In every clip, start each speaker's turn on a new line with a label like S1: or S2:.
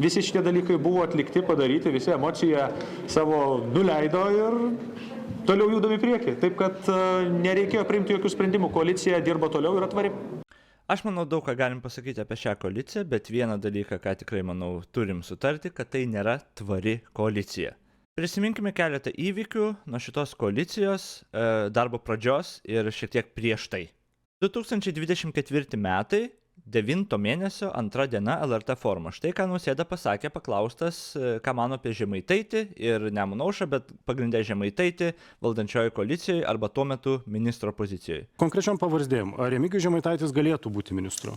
S1: Visi šitie dalykai buvo atlikti, padaryti, visi emociją savo nuleido ir toliau judam į priekį. Taip, kad nereikėjo priimti jokių sprendimų. Koalicija dirbo toliau ir atvari.
S2: Aš manau, daug ką galim pasakyti apie šią koaliciją, bet vieną dalyką, ką tikrai, manau, turim sutarti, kad tai nėra tvari koalicija. Prisiminkime keletą įvykių nuo šitos koalicijos darbo pradžios ir šiek tiek prieš tai. 2024 metai, 9 mėnesio 2 diena LRT forumo. Štai ką Nausėda pasakė, paklaustas, ką mano apie Žemaitaitį ir Nemuno aušrą, bet pagrindė Žemaitaitį valdančioje koalicijoje arba tuo metu ministro pozicijoje.
S3: Konkrečiom pavardėm, ar Remigijus Žemaitaitis galėtų būti ministru?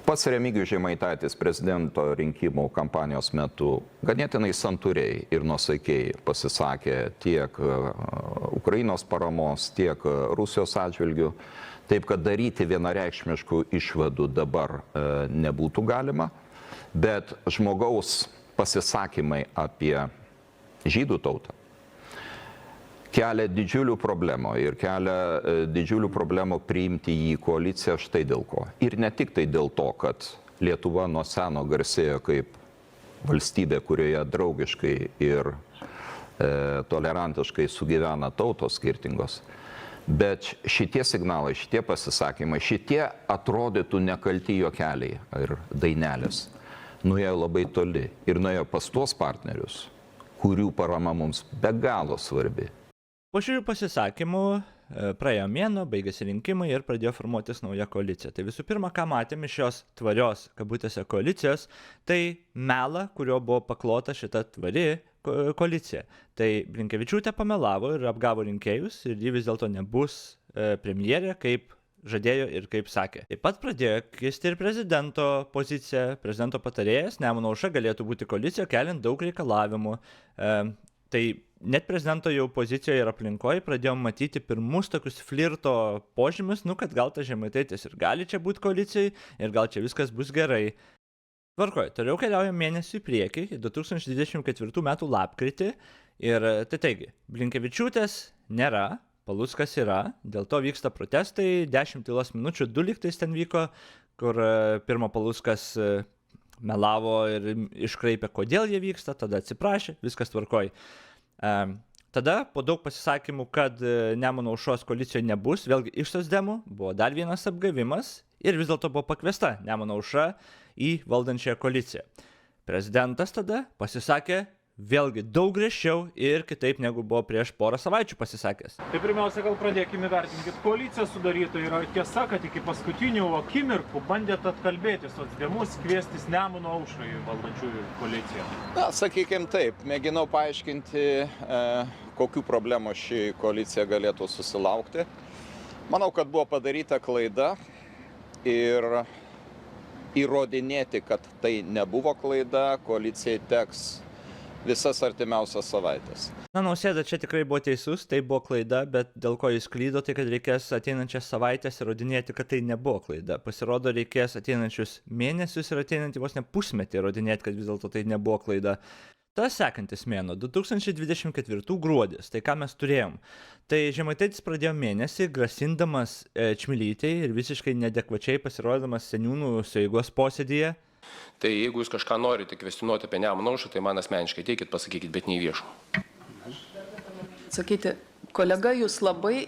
S4: Pats Remigijus Žemaitaitis prezidento rinkimų kampanijos metu ganėtinai santūriai ir nuosaikiai pasisakė tiek Ukrainos paramos, tiek Rusijos atžvilgių. Taip, kad daryti vienareikšmiškų išvadų dabar nebūtų galima, bet žmogaus pasisakymai apie žydų tautą kelia didžiulių problemų ir kelia didžiulių problemų priimti jį į koaliciją štai dėl ko. Ir ne tik tai dėl to, kad Lietuva nuo seno garsėjo kaip valstybė, kurioje draugiškai ir tolerantiškai sugyvena tautos skirtingos. Bet šitie signalai, šitie pasisakymai, šitie atrodytų nekalti juokeliai ir dainelės nuėjo labai toli ir nuėjo pas tuos partnerius, kurių parama mums be galo svarbi.
S2: Po šių pasisakymų praėjo mėnuo, baigėsi rinkimai ir pradėjo formuotis nauja koalicija. Tai visų pirma, ką matėme iš šios tvarios, kabutėse, koalicijos, tai melą, kurio buvo paklota šita tvari koalicija. Tai Blinkevičiūtė pamelavo ir apgavo rinkėjus ir ji vis dėlto nebus premjerė, kaip žadėjo ir kaip sakė. Taip pat pradėjo kisti ir prezidento pozicija, prezidento patarėjas, Nemuno aušra galėtų būti koalicija, keliant daug reikalavimų. Tai net prezidento jau pozicijoje ir aplinkoje pradėjom matyti pirmus tokius flirto požymius, kad gal ta Žemaitaitis ir gali čia būti koalicijai ir gal čia viskas bus gerai. Tvarkoj, toliau keliaujam mėnesį į priekį, 2024 metų lapkritį ir tai taigi, Blinkevičiūtės nėra, Paluckas yra, dėl to vyksta protestai, 10 tylos minučių, 2 lygtais ten vyko, kur pirma Paluckas melavo ir iškraipė, kodėl jie vyksta, tada atsiprašė, viskas tvarkoj. Tada po daug pasisakymų, kad Nemuno aušros koalicijoje nebus, vėlgi iš socdemų, buvo dar vienas apgavimas ir vis dėlto buvo pakviesta Nemuno aušra į valdančiąją koaliciją. Prezidentas tada pasisakė vėlgi daug griežčiau ir kitaip negu buvo prieš porą savaičių pasisakęs.
S1: Tai pirmiausia, gal pradėkime vertinti. Koalicija sudaryta yra tiesa, kad iki paskutinių akimirkų bandėt atkalbėti socdemus, kviestis Nemuno aušrai į valdančiųjų koaliciją.
S4: Na, sakykime taip, mėginau paaiškinti, kokių problemų ši koalicija galėtų susilaukti. Manau, kad buvo padaryta klaida ir įrodinėti, kad tai nebuvo klaida, koalicijai teks visas artimiausias savaitės.
S2: Na, Nausėda čia tikrai buvo teisus, tai buvo klaida, bet dėl ko jis klydo, tai kad reikės ateinančias savaitės įrodinėti, kad tai nebuvo klaida. Pasirodo, reikės ateinančius mėnesius ir ateinantį vos ne pusmetį įrodinėti, kad vis dėlto tai nebuvo klaida. Tas sekantis mėnuo, 2024 gruodis, tai ką mes turėjom? Tai Žemaitaitis pradėjo mėnesį grasindamas Čmilytei ir visiškai neadekvačiai pasirodamas seniūnų sueigos posėdyje.
S5: Tai jeigu jūs kažką norite kvestionuoti apie Nemuno aušrą, tai man asmeniškai teikit, pasakykit, bet ne į viešą.
S6: Sakyti, kolega, jūs labai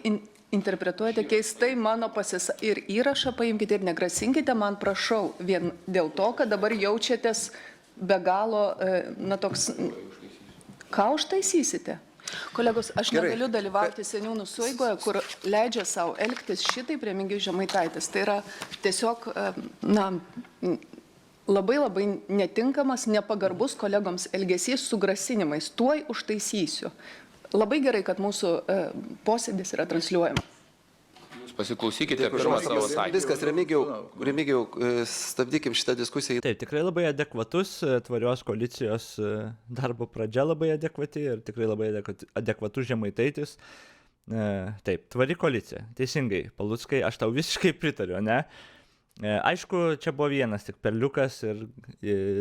S6: interpretuojate keistai mano ir įrašą paimkite ir negrasinkite man, prašau, vien dėl to, kad dabar jaučiatės be galo, toks, ką užtaisysite? Kolegos, aš negaliu dalyvauti seniūnų sueigoje, kur leidžia savo elgtis šitai Remigijus Žemaitaitis. Tai yra tiesiog, labai netinkamas, nepagarbus kolegoms elgesys su grasinimais. Tuoj užtaisysiu. Labai gerai, kad mūsų posėdis yra transliuojamas.
S5: Jūs pasiklausykite pirmą savo sakymą.
S7: Viskas, Remigijau, stabdykim šitą diskusiją.
S2: Taip, tikrai labai adekvatus, tvarios koalicijos darbo pradžia labai adekvati ir tikrai labai adekvatus Žemaitaitis. Taip, tvari koalicija, teisingai, Paluckai, aš tau visiškai pritariu, ne? Aišku, čia buvo vienas tik perliukas ir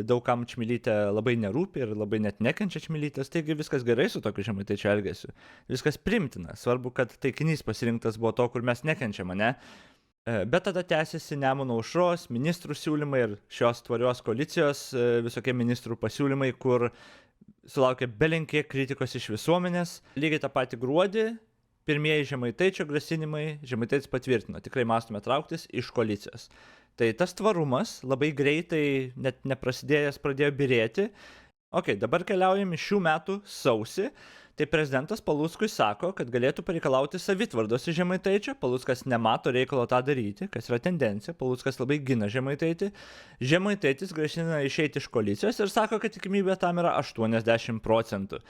S2: daugam Čmilytė labai nerūpi ir labai net nekenčia Čmilytės, taigi viskas gerai su tokiu Žemaitaičio elgesiu. Viskas primtina, svarbu, kad taikinys pasirinktas buvo to, kur mes nekenčiam, ne? Bet tada tęsiasi Nemuno aušros, ministrų siūlymai ir šios tvarios koalicijos visokie ministrų pasiūlymai, kur sulaukė belenkiek kritikos iš visuomenės. Lygiai tą patį gruodį pirmieji Žemaitaičio grasinimai, Žemaitaitis patvirtino, tikrai mąstome trauktis iš koalicijos. Tai tas tvarumas labai greitai, net neprasidėjęs, pradėjo birėti. Dabar keliaujam į šių metų sausį. Tai prezidentas Paluckui sako, kad galėtų pareikalauti savitvardos iš Žemaitaičio. Paluckas nemato reikalo tą daryti, kas yra tendencija. Paluckas labai gina Žemaitaitį. Žemaitaitis grasina išeiti iš koalicijos ir sako, kad tikimybė tam yra 80%.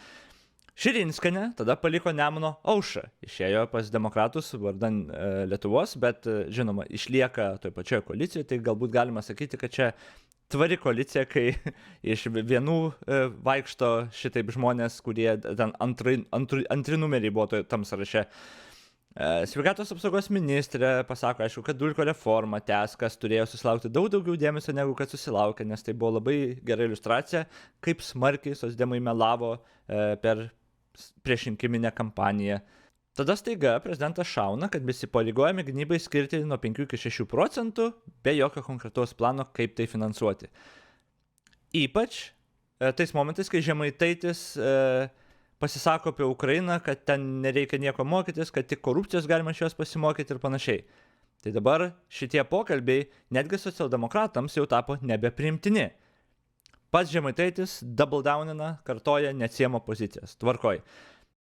S2: Širinskienė tada paliko Nemuno aušrą. Išėjo pas demokratus vardan Lietuvos, bet žinoma, išlieka toj pačioje koalicijoje. Tai galbūt galima sakyti, kad čia tvari koalicija, kai iš vienų vaikšto šitaip žmonės, kurie ten antri numeriai buvo tam sąraše. Sveikatos apsaugos ministrė pasako, aišku, kad dulkio reforma tęs, kas turėjo susilaukti daug daugiau dėmesio, negu kad susilaukė, nes tai buvo labai gera iliustracija, kaip smarkiai socdemai melavo per priešrinkiminę kampaniją. Tada staiga prezidentas šauna, kad besipareigojami gynybai skirti nuo 5 iki 6% be jokio konkretaus plano, kaip tai finansuoti. Ypač tais momentais, kai Žemaitaitis pasisako apie Ukrainą, kad ten nereikia nieko mokytis, kad tik korupcijos galima iš jos pasimokyti ir panašiai. Tai dabar šitie pokalbiai netgi socialdemokratams jau tapo nebepriimtini. Pats Žemaitaitis double downina, kartoja, neatsiema pozicijas. Tvarkoj.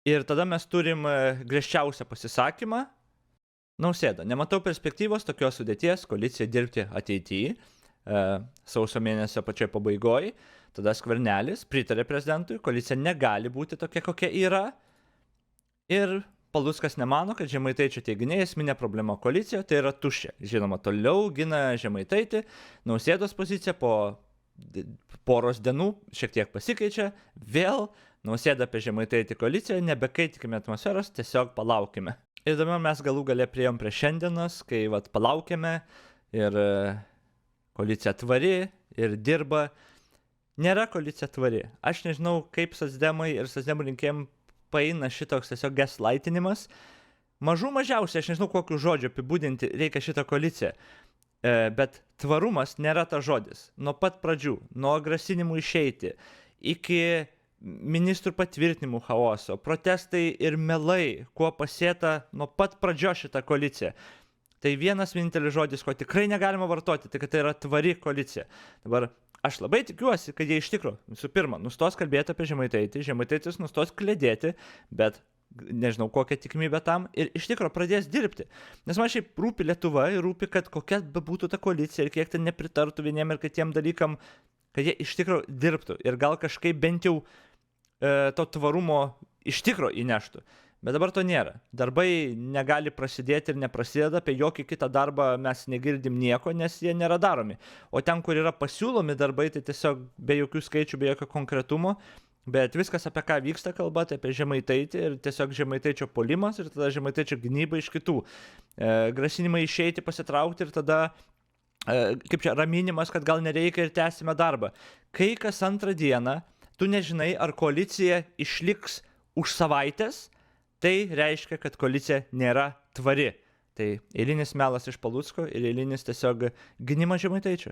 S2: Ir tada mes turim griežčiausią pasisakymą. Nausėda, nematau perspektyvos tokios sudėties koalicijai dirbti ateityje, sausio mėnesio pačioj pabaigoje. Tada Skvernelis pritarė prezidentui, koalicija negali būti tokia, kokia yra. Ir Paluckas nemano, kad Žemaitaičio teiginiai esminė problema koalicijoje, tai yra tuščia. Žinoma, toliau gina Žemaitaitį, Nausėdos pozicija po poros dienų šiek tiek pasikeičia, vėl Nausėda apie Žemaitaitį koaliciją, nebekaitikime atmosferos, tiesiog palaukime. Ir dabar mes galų gale priėjom prie šiandienos, kai palaukėme ir koalicija tvari ir dirba. Nėra koalicija tvari. Aš nežinau, kaip socdemai ir socdemų rinkėjim paeina šitoks tiesiog gaslightinimas. Mažiausiai, aš nežinau, kokiu žodžiu apibūdinti reikia šitą koaliciją. Bet tvarumas nėra tas žodis. Nuo pat pradžių, nuo grasinimų išeiti, iki ministrų patvirtinimų chaoso, protestai ir melai, kuo pasėta nuo pat pradžio šitą koaliciją. Tai vienas vienintelis žodis, ko tikrai negalima vartoti, tai kad tai yra tvari koalicija. Dabar aš labai tikiuosi, kad jie iš tikrųjų, visų pirma, nustos kalbėti apie Žemaitaitį, Žemaitaitis nustos klėdėti, bet nežinau kokią tikimybę tam ir iš tikrųjų pradės dirbti. Nes man šiaip rūpi Lietuva ir rūpi, kad kokia bebūtų ta koalicija ir kiek ten nepritartų vieniem ir kitiem dalykam, kad jie iš tikrųjų dirbtų ir gal kažkaip bent jau to tvarumo iš tikro įneštų. Bet dabar to nėra. Darbai negali prasidėti ir neprasideda, apie jokį kitą darbą mes negirdim nieko, nes jie nėra daromi. O ten, kur yra pasiūlomi darbai, tai tiesiog be jokių skaičių, be jokio konkretumo, bet viskas apie ką vyksta kalba, tai apie Žemaitaitį ir tiesiog Žemaitaičio puolimas ir tada Žemaitaičio gynyba iš kitų. Grasinimai išeiti, pasitraukti ir tada kaip čia raminimas, kad gal nereikia ir tęsime darbą. Kai kas antrą dieną tu nežinai, ar koalicija išliks už savaitės, tai reiškia, kad koalicija nėra tvari. Tai eilinis melas iš Palucko ir eilinis tiesiog gynimas Žemaitaičio.